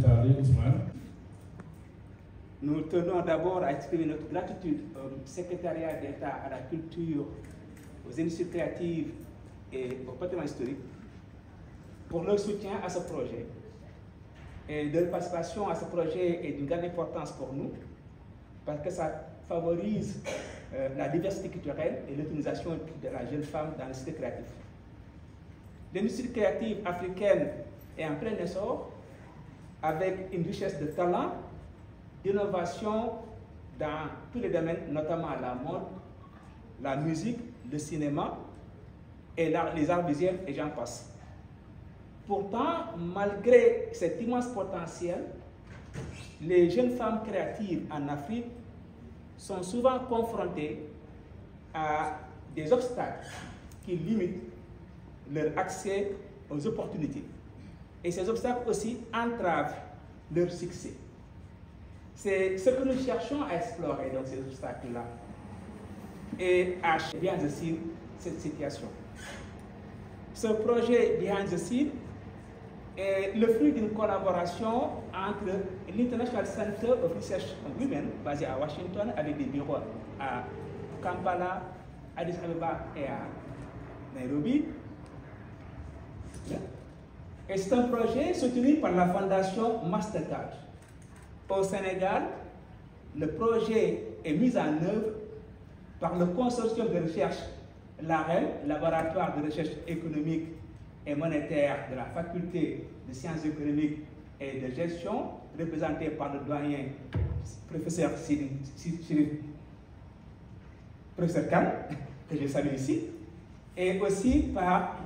tarder, Ousmane. Nous tenons d'abord à exprimer notre gratitude au secrétariat d'État à la culture, aux industries créatives et au patrimoine historique pour leur soutien à ce projet. Et leur participation à ce projet est d'une grande importance pour nous parce que ça favorise la diversité culturelle et l'autonomisation de la jeune femme dans l'industrie créative. L'industrie créative africaine est en plein essor avec une richesse de talent, d'innovation dans tous les domaines, notamment la mode, la musique, le cinéma et les arts visuels et j'en passe. Pourtant, malgré cet immense potentiel, les jeunes femmes créatives en Afrique sont souvent confrontées à des obstacles qui limitent leur accès aux opportunités. Et ces obstacles aussi entravent leur succès. C'est ce que nous cherchons à explorer, donc ces obstacles-là, et à Behind the Scene cette situation. Ce projet Behind the Scene est le fruit d'une collaboration entre l'International Center of Research on Women, basé à Washington, avec des bureaux à Kampala, Addis Abeba et à Nairobi. Et c'est un projet soutenu par la fondation Mastercard. Au Sénégal, le projet est mis en œuvre par le consortium de recherche l'AREM, Laboratoire de recherche économique et monétaire de la Faculté de sciences économiques et de gestion, représenté par le doyen professeur professeur Khan, que je salue ici, et aussi par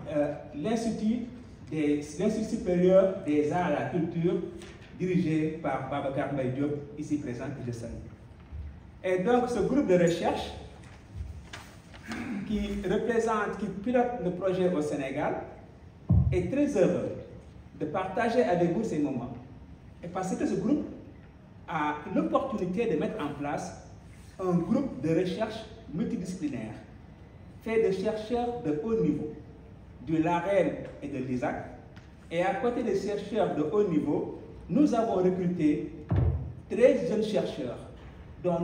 l'Institut supérieur des arts et de la culture, dirigé par Babacar Mbaye Diop, ici présent, que je salue. Et donc, ce groupe de recherche qui pilote le projet au Sénégal est très heureux de partager avec vous ces moments. Et parce que ce groupe a l'opportunité de mettre en place un groupe de recherche multidisciplinaire, fait de chercheurs de haut niveau, de l'AREM et de l'ISAC. Et à côté des chercheurs de haut niveau, nous avons recruté 13 jeunes chercheurs, dont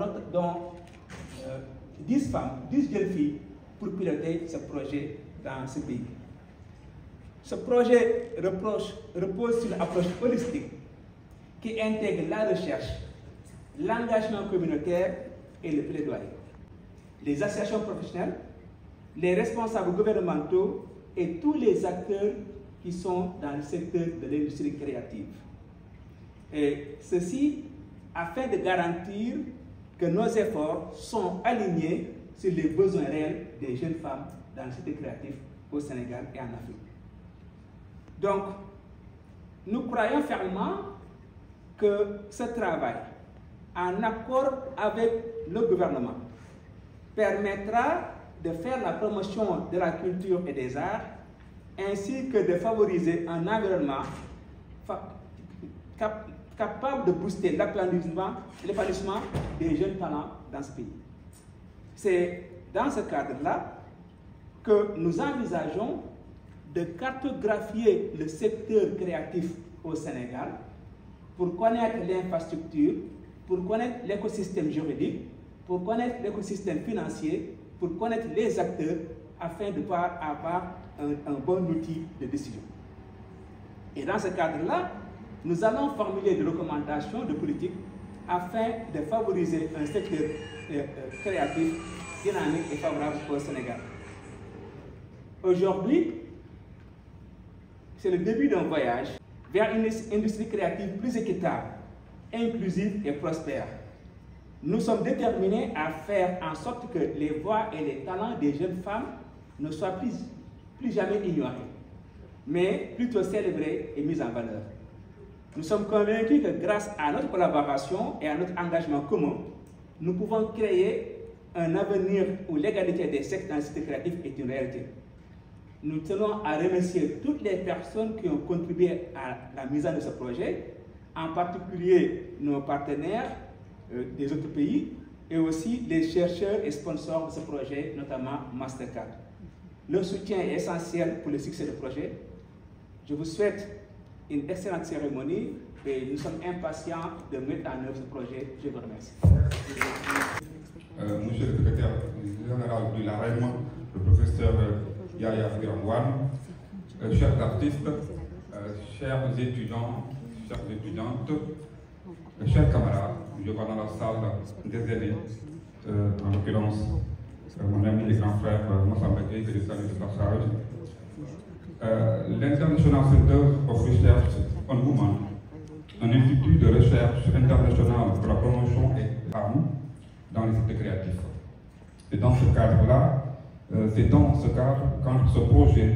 10 femmes, 10 jeunes filles, pour piloter ce projet dans ce pays. Ce projet repose sur une approche holistique qui intègre la recherche, l'engagement communautaire et le plaidoyer. Les associations professionnelles, les responsables gouvernementaux et tous les acteurs qui sont dans le secteur de l'industrie créative. Et ceci afin de garantir que nos efforts sont alignés sur les besoins réels des jeunes femmes dans le secteur créatif au Sénégal et en Afrique. Donc, nous croyons fermement que ce travail, en accord avec le gouvernement, permettra de faire la promotion de la culture et des arts, ainsi que de favoriser un environnement capable de booster l'épanouissement des jeunes talents dans ce pays. C'est dans ce cadre-là que nous envisageons de cartographier le secteur créatif au Sénégal pour connaître l'infrastructure, pour connaître l'écosystème juridique, pour connaître l'écosystème financier, pour connaître les acteurs afin de pouvoir avoir un bon outil de décision. Et dans ce cadre-là, nous allons formuler des recommandations de politique afin de favoriser un secteur créatif, dynamique et favorable au Sénégal. Aujourd'hui, c'est le début d'un voyage vers une industrie créative plus équitable, inclusive et prospère. Nous sommes déterminés à faire en sorte que les voix et les talents des jeunes femmes ne soient plus jamais ignorés, mais plutôt célébrés et mis en valeur. Nous sommes convaincus que grâce à notre collaboration et à notre engagement commun, nous pouvons créer un avenir où l'égalité des sexes dans le secteur créatif est une réalité. Nous tenons à remercier toutes les personnes qui ont contribué à la mise en œuvre de ce projet, en particulier nos partenaires des autres pays et aussi les chercheurs et sponsors de ce projet, notamment Mastercard. Leur soutien est essentiel pour le succès du projet. Je vous souhaite une excellente cérémonie et nous sommes impatients de mettre en œuvre ce projet. Je vous remercie. Monsieur le secrétaire général de la REM, le professeur Yaya Biramouane, chers artistes, chers étudiants, chères étudiantes, chers camarades, je vois dans la salle des aînés, en l'occurrence mon ami et grand frère Massamba Gueye, que je salue de passage. L'International Center of Research on Women, un institut de recherche international pour la promotion et l'arme dans les secteurs créatifs. Et dans ce cadre-là, quand ce projet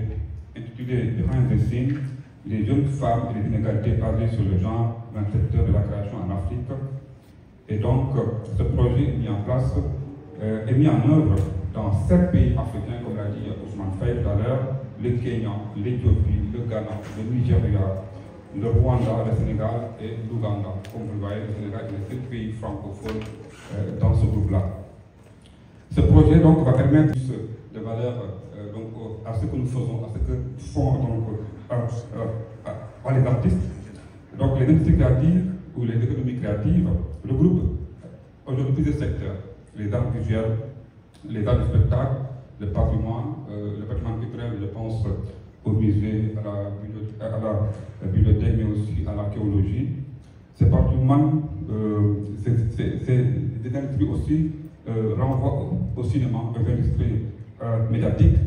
intitulé Behind the Scene, les jeunes femmes et les inégalités basées sur le genre dans le secteur de la création en Afrique. Et donc, ce projet est mis en place, est mis en œuvre dans 7 pays africains, comme l'a dit Ousmane Faye tout à l'heure, le Kenya, l'Éthiopie, le Ghana, le Nigeria, le Rwanda, le Sénégal et l'Ouganda. Comme vous le voyez, le Sénégal est le seul pays francophone dans ce groupe-là. Ce projet donc va permettre de valeur à ce que nous faisons, à ce que font les artistes. Donc les industries créatives ou les économies créatives regroupent aujourd'hui plusieurs secteurs: les arts visuels, les arts du spectacle, le patrimoine culturel, je pense au musée, à la bibliothèque, mais aussi à l'archéologie. Ces patrimoines, ces industries aussi renvoient au cinéma, aux industries médiatiques.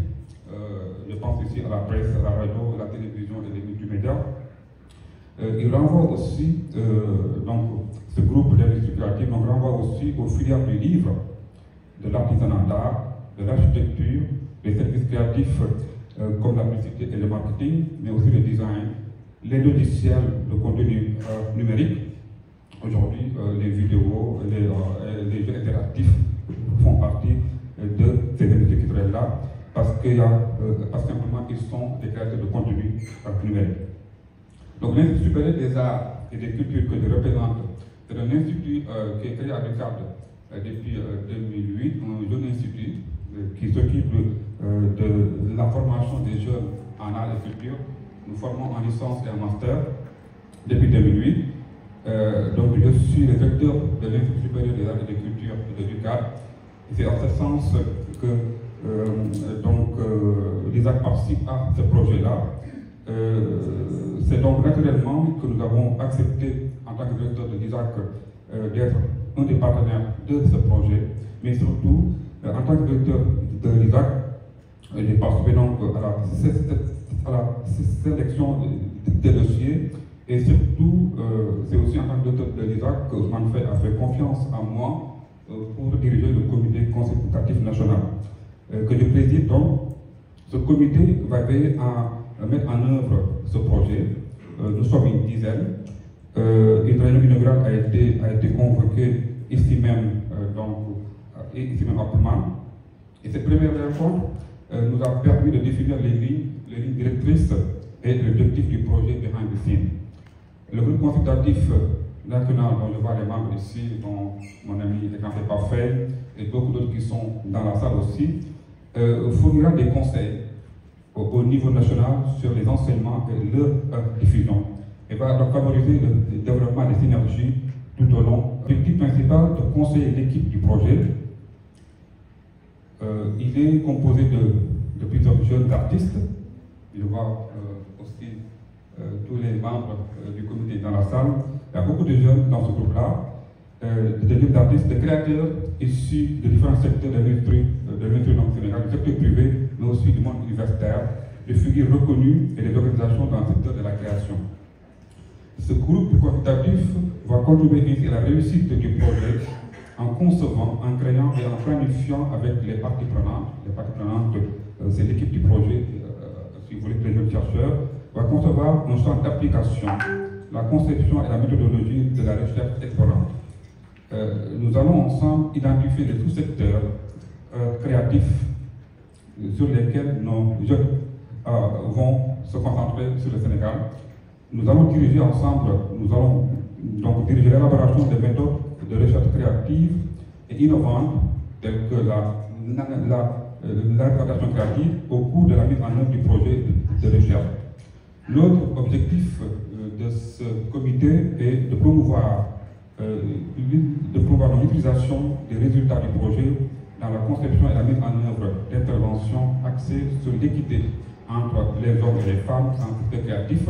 Je pense ici à la presse, à la radio, à la télévision et les multimédias. Il renvoie aussi, ce groupe d'industries créatives renvoie aussi aux filières du livre, de l'artisanat d'art, de l'architecture, des services créatifs comme la publicité et le marketing, mais aussi le design, les logiciels de contenu numérique. Aujourd'hui, les vidéos, les jeux interactifs font partie de ces industries culturelles-là parce que simplement ils sont des créateurs de contenu numérique. Donc l'Institut supérieur des arts et des cultures que je représente, c'est un institut qui est créé à l'UQAD depuis 2008, un jeune institut qui s'occupe de la formation des jeunes en arts et culture. Nous formons en licence et en master depuis 2008. Donc je suis le directeur de l'Institut supérieur des arts et des cultures de l'UQAD. C'est en ce sens que l'ISAC participe à ce projet-là. C'est donc naturellement que nous avons accepté, en tant que directeur de l'ISAC, d'être un des partenaires de ce projet, mais surtout, en tant que directeur de l'ISAC, j'ai participé donc à la sélection des dossiers, et surtout, c'est aussi en tant que directeur de l'ISAC que Ousmane Faye a fait confiance en moi pour diriger le comité consultatif national que je préside. Donc, ce comité va veiller à mettre en œuvre ce projet. Nous sommes une dizaine. Une réunion inaugurale a été convoquée ici même, à Pullman. Et cette première rencontre nous a permis de définir les lignes directrices et l'objectif du projet Behind the Scene. Le groupe consultatif national, dont je vois les membres ici, dont mon ami est parfait, et beaucoup d'autres qui sont dans la salle aussi, fournira des conseils au niveau national sur les enseignements et leur diffusion, et va donc favoriser le développement des synergies tout au long. L'objectif principal de conseiller l'équipe du projet, il est composé de plusieurs jeunes artistes. Je vois aussi tous les membres du comité dans la salle. Il y a beaucoup de jeunes dans ce groupe-là, de jeunes artistes, de créateurs issus de différents secteurs de l'industrie sénégalaise, du secteur privé, mais aussi du monde universitaire, de figures reconnues et des organisations dans le secteur de la création. Ce groupe consultatif va contribuer ainsi à la réussite du projet en concevant, en créant et en planifiant avec les parties prenantes. Les parties prenantes, c'est l'équipe du projet, si vous voulez, les jeunes chercheurs, va concevoir un champ d'application, la conception et la méthodologie de la recherche explorante. Nous allons ensemble identifier les sous-secteurs créatifs sur lesquels nos jeunes vont se concentrer sur le Sénégal. Nous allons diriger ensemble, nous allons donc diriger l'élaboration des méthodes de recherche créative et innovantes telles que l'interprétation créative au cours de la mise en œuvre du projet de recherche. L'autre objectif de ce comité l'utilisation des résultats du projet dans la conception et la mise en œuvre d'interventions axées sur l'équité entre les hommes et les femmes en secteur créatif.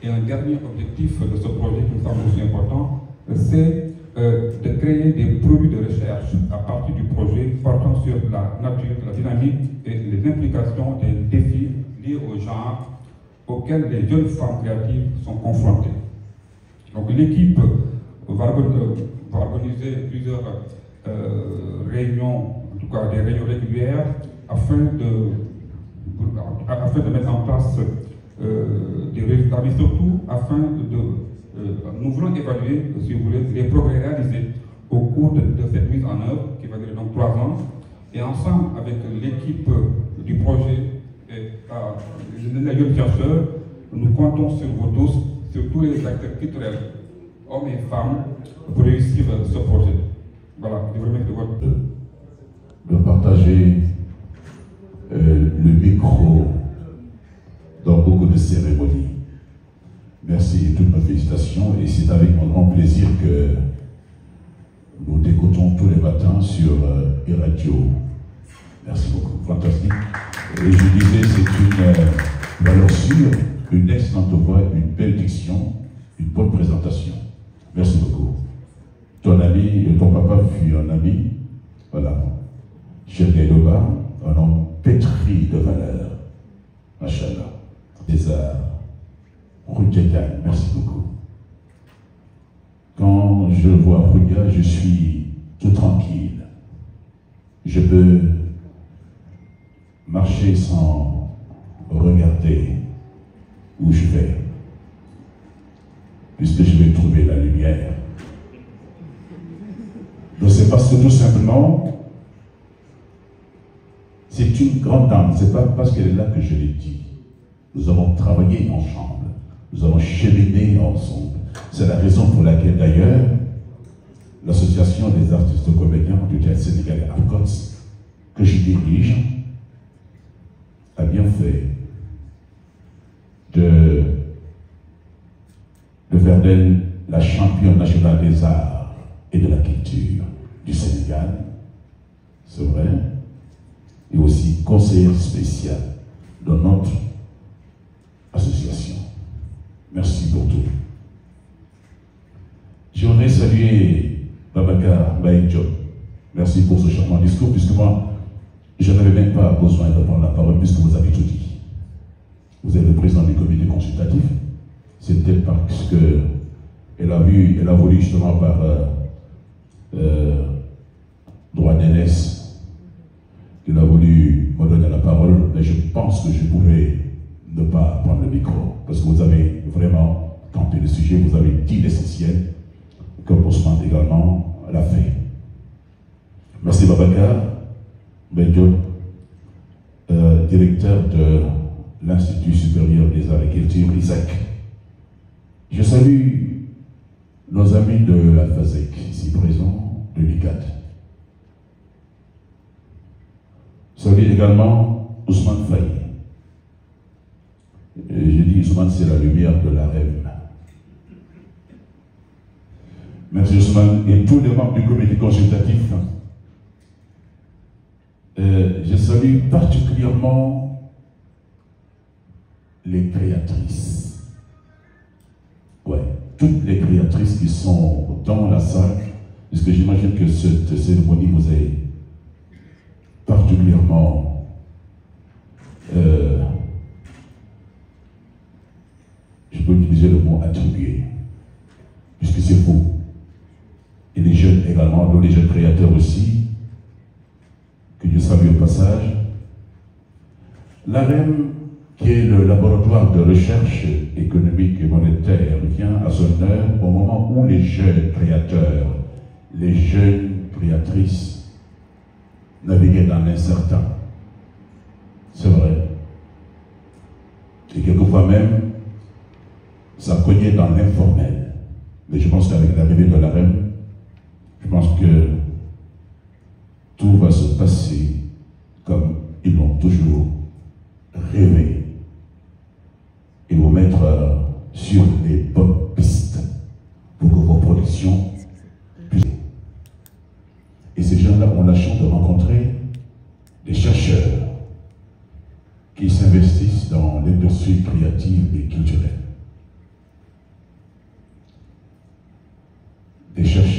Et un dernier objectif de ce projet qui me semble aussi important, c'est de créer des produits de recherche à partir du projet portant sur la nature, la dynamique et les implications des défis liés au genre auxquels les jeunes femmes créatives sont confrontées. Donc l'équipe va organiser plusieurs réunions, en tout cas des réunions régulières, afin de mettre en place des résultats, mais surtout afin nous voulons évaluer, si vous voulez, les progrès réalisés au cours de cette mise en œuvre, qui va durer donc 3 ans, et ensemble avec l'équipe du projet et les jeunes chercheurs, nous comptons sur vous tous, sur tous les acteurs culturels, hommes et femmes, pour réussir ce projet. Voilà, je vous remercie de votre... De partager le micro dans beaucoup de cérémonies. Merci et toutes mes félicitations. Et c'est avec mon grand plaisir que nous t'écoutons tous les matins sur e-radio. Merci beaucoup. Fantastique. Et je disais, c'est une valeur sûre, une excellente voix, une belle diction, une bonne présentation. Merci beaucoup. Ton ami, ton papa fut un ami. Voilà. Cheikh Gaïdoba, un homme pétri de valeur. Machallah. César. Roudiagan, merci beaucoup. Quand je vois Roudia, je suis tout tranquille. Je peux marcher sans regarder où je vais, puisque je vais trouver la lumière. Donc c'est parce que tout simplement, c'est une grande dame, c'est pas parce qu'elle est là que je l'ai dit. Nous avons travaillé ensemble, nous avons cheminé ensemble. C'est la raison pour laquelle d'ailleurs, l'association des artistes comédiens du théâtre sénégalais ARCOTS, que je dirige, a bien fait de faire d'elle la championne nationale des arts et de la culture du Sénégal, c'est vrai, et aussi conseillère spéciale de notre association. Merci pour tout. J'aimerais saluer Babacar Baïdjo. Merci pour ce charmant discours, puisque moi, je n'avais même pas besoin de prendre la parole, puisque vous avez tout dit. Vous êtes le président du comité consultatif. C'était parce que elle a voulu justement par droit d'aînesse, qu'elle a voulu me donner la parole, mais je pense que je pouvais ne pas prendre le micro, parce que vous avez vraiment campé le sujet, vous avez dit l'essentiel, comme Ousmane également l'a fait. Merci Babacar Baïdjo, directeur de l'Institut supérieur des arts et culture, l'ISAC. Je salue nos amis de l'Alphazec, ici présents, de l'ICAD. Je salue également Ousmane Faye. Je dis Ousmane, c'est la lumière de la rêve. Merci Ousmane et tous les membres du comité consultatif. Je salue particulièrement les créatrices. Ouais, toutes les créatrices qui sont dans la salle, puisque j'imagine que cette cérémonie vous est particulièrement je peux utiliser le mot attribué, puisque c'est vous. Et les jeunes également, donc les jeunes créateurs aussi, que je salue au passage. L'AREM, qui est le laboratoire de recherche économique et monétaire, vient à son heure au moment où les jeunes créateurs, les jeunes créatrices naviguaient dans l'incertain. C'est vrai. Et quelquefois même, ça cognait dans l'informel. Mais je pense qu'avec l'arrivée de l'AREM, je pense que tout va se passer comme ils l'ont toujours rêvé et vous mettre sur les bonnes pistes pour que vos productions puissent.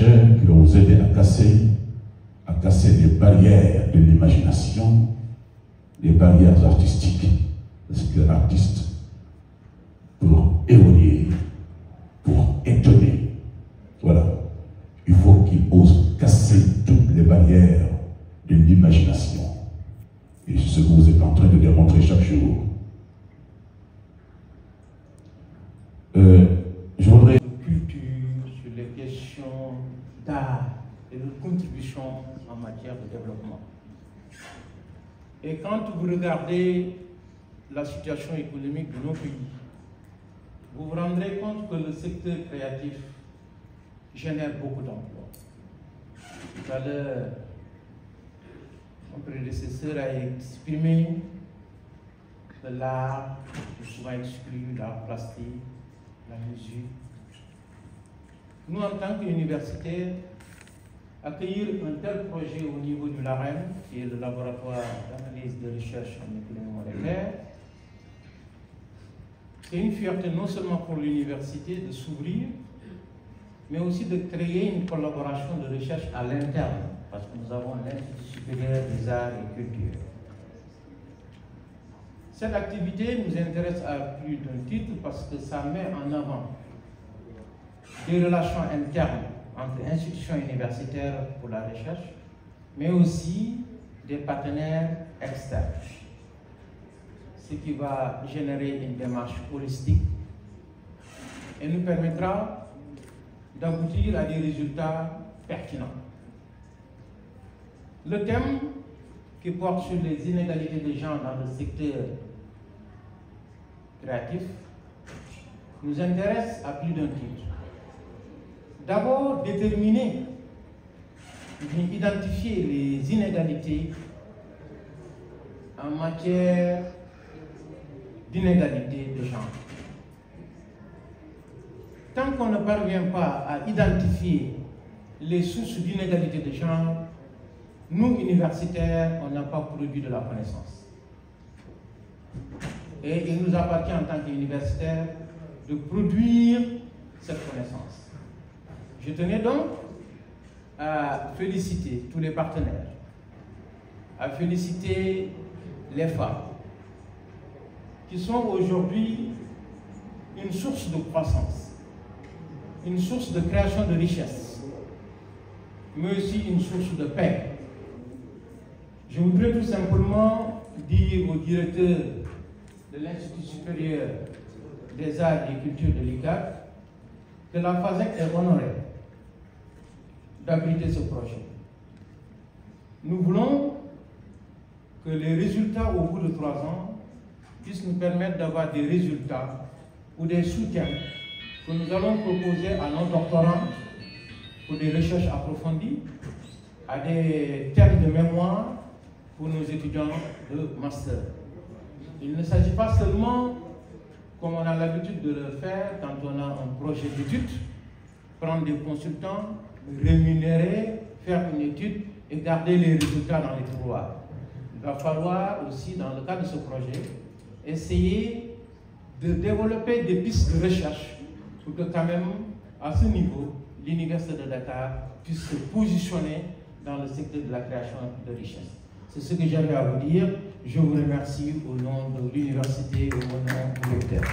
chercheurs qui vont vous aider à casser les barrières de l'imagination, les barrières artistiques. Parce que l'artiste, pour évoluer, pour étonner, voilà, il faut qu'il ose casser toutes les barrières de l'imagination. Et c'est ce que vous êtes en train de démontrer chaque jour. Je voudrais... Culture, sur les questions d'art et de contribution en matière de développement. Et quand vous regardez la situation économique de nos pays, vous vous rendrez compte que le secteur créatif génère beaucoup d'emplois. Tout à l'heure, mon prédécesseur a exprimé que l'art est souvent exclu, l'art plastique, la musique. Nous, en tant qu'universitaires, accueillir un tel projet au niveau du LAREM, qui est le laboratoire d'analyse de recherche en économie moléculaire, c'est une fierté non seulement pour l'université de s'ouvrir, mais aussi de créer une collaboration de recherche à l'interne, parce que nous avons l'Institut supérieur des arts et culture. Cette activité nous intéresse à plus d'un titre parce que ça met en avant des relations internes entre institutions universitaires pour la recherche, mais aussi des partenaires externes, ce qui va générer une démarche holistique et nous permettra d'aboutir à des résultats pertinents. Le thème qui porte sur les inégalités de genre dans le secteur créatif nous intéresse à plus d'un titre. D'abord, déterminer, identifier les inégalités en matière d'inégalité de genre. Tant qu'on ne parvient pas à identifier les sources d'inégalité de genre, nous, universitaires, on n'a pas produit de la connaissance. Et il nous appartient en tant qu'universitaires de produire cette connaissance. Je tenais donc à féliciter tous les partenaires, à féliciter les femmes, qui sont aujourd'hui une source de croissance, une source de création de richesse, mais aussi une source de paix. Je voudrais tout simplement dire au directeur de l'Institut supérieur des arts et culture de l'ICAC que la FASEC est honorée d'abriter ce projet. Nous voulons que les résultats au bout de 3 ans puissent nous permettre d'avoir des résultats ou des soutiens que nous allons proposer à nos doctorants pour des recherches approfondies, à des thèmes de mémoire pour nos étudiants de master. Il ne s'agit pas seulement, comme on a l'habitude de le faire quand on a un projet d'étude, prendre des consultants, rémunérer, faire une étude et garder les résultats dans les tiroirs. Il va falloir aussi, dans le cadre de ce projet, essayer de développer des pistes de recherche pour que quand même, à ce niveau, l'Université de Dakar puisse se positionner dans le secteur de la création de richesse. C'est ce que j'avais à vous dire. Je vous remercie au nom de l'université et au nom du recteur.